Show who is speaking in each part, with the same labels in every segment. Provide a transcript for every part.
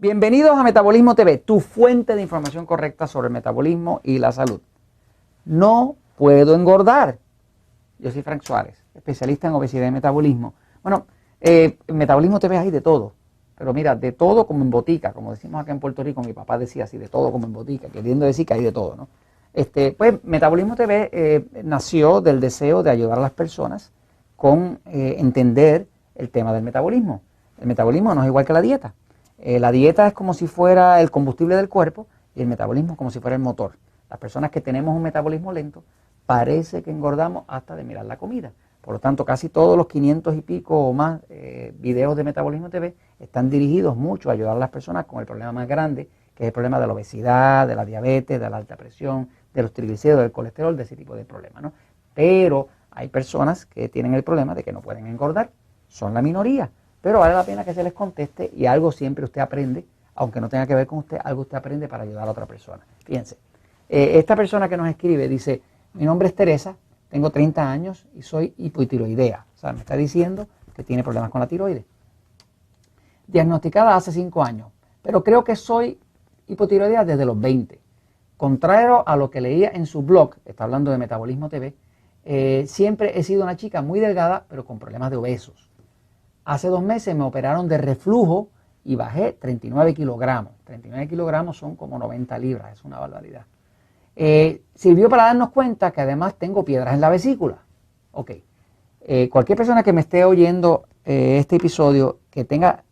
Speaker 1: Bienvenidos a Metabolismo TV, tu fuente de información correcta sobre el metabolismo y la salud. No puedo engordar. Yo soy Frank Suárez, especialista en obesidad y metabolismo. Bueno, en Metabolismo TV hay de todo, pero mira, de todo como en botica, como decimos acá en Puerto Rico, mi papá decía así, de todo como en botica, queriendo decir que hay de todo, ¿no? Pues Metabolismo TV nació del deseo de ayudar a las personas con entender el tema del metabolismo. El metabolismo no es igual que la dieta. La dieta es como si fuera el combustible del cuerpo y el metabolismo es como si fuera el motor. Las personas que tenemos un metabolismo lento parece que engordamos hasta de mirar la comida. Por lo tanto, casi todos los 500 y pico o más videos de Metabolismo TV están dirigidos mucho a ayudar a las personas con el problema más grande, que es el problema de la obesidad, de la diabetes, de la alta presión, de los triglicéridos, del colesterol, de ese tipo de problemas, ¿no? Pero hay personas que tienen el problema de que no pueden engordar. Son la minoría. Pero vale la pena que se les conteste y algo siempre usted aprende, aunque no tenga que ver con usted, algo usted aprende para ayudar a otra persona. Fíjense, esta persona que nos escribe dice, mi nombre es Teresa, tengo 30 años y soy hipotiroidea. O sea, me está diciendo que tiene problemas con la tiroides. Diagnosticada hace 5 años, pero creo que soy hipotiroidea desde los 20. Contrario a lo que leía en su blog, está hablando de Metabolismo TV, siempre he sido una chica muy delgada, pero con problemas de obesos. Hace 2 meses me operaron de reflujo y bajé 39 kilogramos. 39 kilogramos son como 90 libras, es una barbaridad. Sirvió para darnos cuenta que además tengo piedras en la vesícula. Ok, cualquier persona que me esté oyendo este episodio que tenga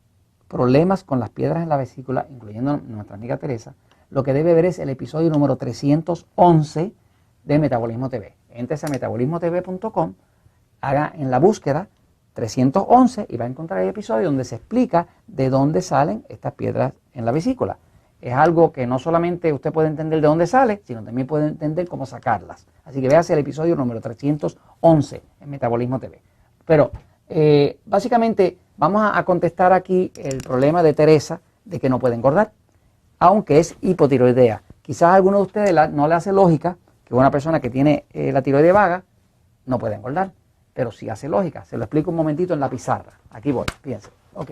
Speaker 1: problemas con las piedras en la vesícula, incluyendo nuestra amiga Teresa, lo que debe ver es el episodio número 311 de Metabolismo TV. Entres a metabolismotv.com, haga en la búsqueda 311 y va a encontrar el episodio donde se explica de dónde salen estas piedras en la vesícula. Es algo que no solamente usted puede entender de dónde sale, sino también puede entender cómo sacarlas. Así que véase el episodio número 311 en Metabolismo TV. Pero básicamente vamos a contestar aquí el problema de Teresa de que no puede engordar, aunque es hipotiroidea. Quizás a alguno de ustedes no le hace lógica que una persona que tiene la tiroides vaga no puede engordar. Pero sí hace lógica. Se lo explico un momentito en la pizarra. Aquí voy, fíjense. Ok.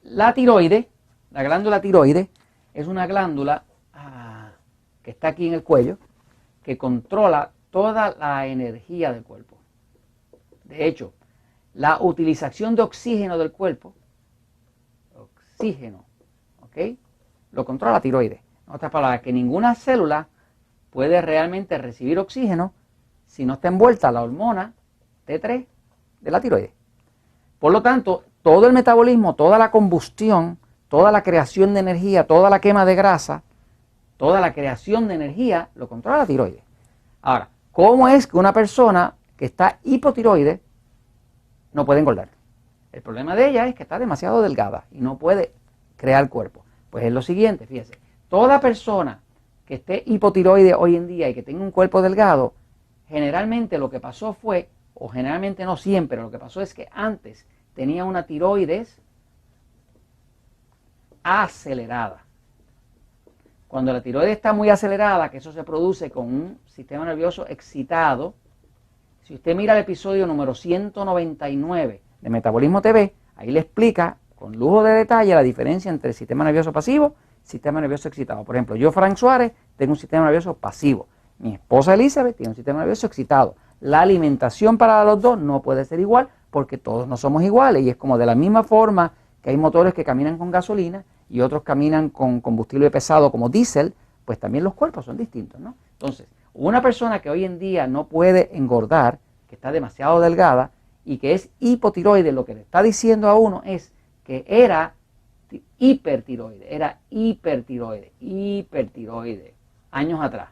Speaker 1: La tiroide, la glándula tiroide, es una glándula que está aquí en el cuello, que controla toda la energía del cuerpo. De hecho, la utilización de oxígeno del cuerpo, ¿ok? Lo controla la tiroide. En otras palabras, que ninguna célula puede realmente recibir oxígeno si no está envuelta la hormona T3 de la tiroides. Por lo tanto, todo el metabolismo, toda la combustión, toda la creación de energía, toda la quema de grasa, toda la creación de energía, lo controla la tiroides. Ahora, ¿cómo es que una persona que está hipotiroide no puede engordar? El problema de ella es que está demasiado delgada y no puede crear cuerpo. Pues es lo siguiente, fíjense, toda persona que esté hipotiroide hoy en día y que tenga un cuerpo delgado, generalmente lo que pasó fue, o generalmente no siempre, lo que pasó es que antes tenía una tiroides acelerada. Cuando la tiroides está muy acelerada, que eso se produce con un sistema nervioso excitado, si usted mira el episodio número 199 de Metabolismo TV, ahí le explica con lujo de detalle la diferencia entre el sistema nervioso pasivo y el sistema nervioso excitado. Por ejemplo, yo, Frank Suárez, tengo un sistema nervioso pasivo. Mi esposa Elizabeth tiene un sistema nervioso excitado. La alimentación para los dos no puede ser igual porque todos no somos iguales y es como de la misma forma que hay motores que caminan con gasolina y otros caminan con combustible pesado como diésel, pues también los cuerpos son distintos, ¿no? Entonces, una persona que hoy en día no puede engordar, que está demasiado delgada y que es hipotiroide, lo que le está diciendo a uno es que era hipertiroide años atrás.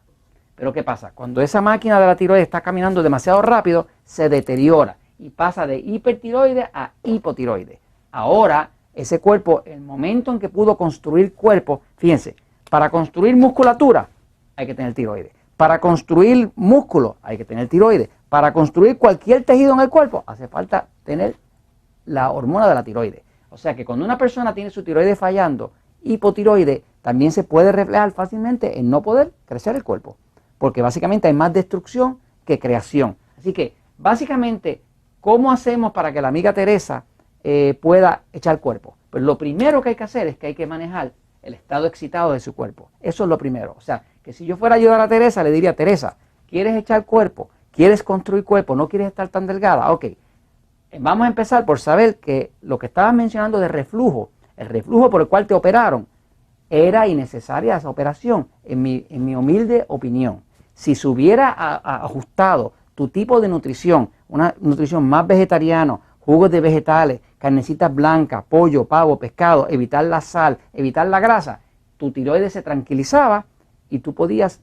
Speaker 1: Pero ¿qué pasa? Cuando esa máquina de la tiroides está caminando demasiado rápido, se deteriora y pasa de hipertiroide a hipotiroide. Ahora, ese cuerpo, el momento en que pudo construir cuerpo, fíjense, para construir musculatura hay que tener tiroides. Para construir músculo hay que tener tiroides. Para construir cualquier tejido en el cuerpo hace falta tener la hormona de la tiroides. O sea que cuando una persona tiene su tiroides fallando, hipotiroide, también se puede reflejar fácilmente en no poder crecer el cuerpo. Porque básicamente hay más destrucción que creación. Así que, básicamente, ¿cómo hacemos para que la amiga Teresa pueda echar cuerpo? Pues lo primero que hay que hacer es que hay que manejar el estado excitado de su cuerpo. Eso es lo primero. O sea, que si yo fuera a ayudar a Teresa, le diría, Teresa, ¿quieres echar cuerpo? ¿Quieres construir cuerpo? ¿No quieres estar tan delgada? Ok, vamos a empezar por saber que lo que estabas mencionando de reflujo, el reflujo por el cual te operaron, era innecesaria esa operación, en mi humilde opinión. Si se hubiera ajustado tu tipo de nutrición, una nutrición más vegetariana, jugos de vegetales, carnecitas blancas, pollo, pavo, pescado, evitar la sal, evitar la grasa, tu tiroides se tranquilizaba y tú podías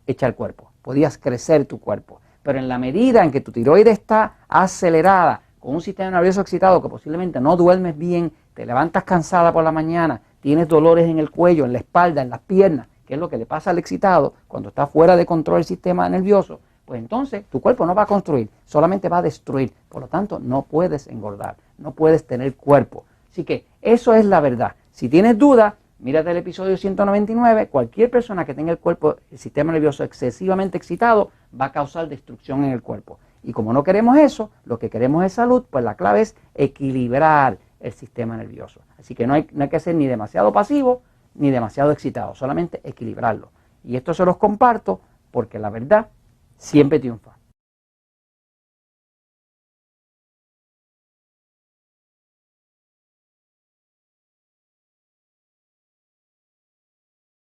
Speaker 1: echar cuerpo, podías crecer tu cuerpo. Pero en la medida en que tu tiroides está acelerada, con un sistema nervioso excitado, que posiblemente no duermes bien, te levantas cansada por la mañana, tienes dolores en el cuello, en la espalda, en las piernas, que es lo que le pasa al excitado cuando está fuera de control el sistema nervioso, pues entonces tu cuerpo no va a construir, solamente va a destruir. Por lo tanto, no puedes engordar, no puedes tener cuerpo. Así que eso es la verdad. Si tienes dudas, mírate el episodio 199. Cualquier persona que tenga el sistema nervioso excesivamente excitado va a causar destrucción en el cuerpo. Y como no queremos eso, lo que queremos es salud, pues la clave es equilibrar el sistema nervioso. Así que no hay que ser ni demasiado pasivo ni demasiado excitado, solamente equilibrarlo. Y esto se los comparto porque la verdad siempre triunfa.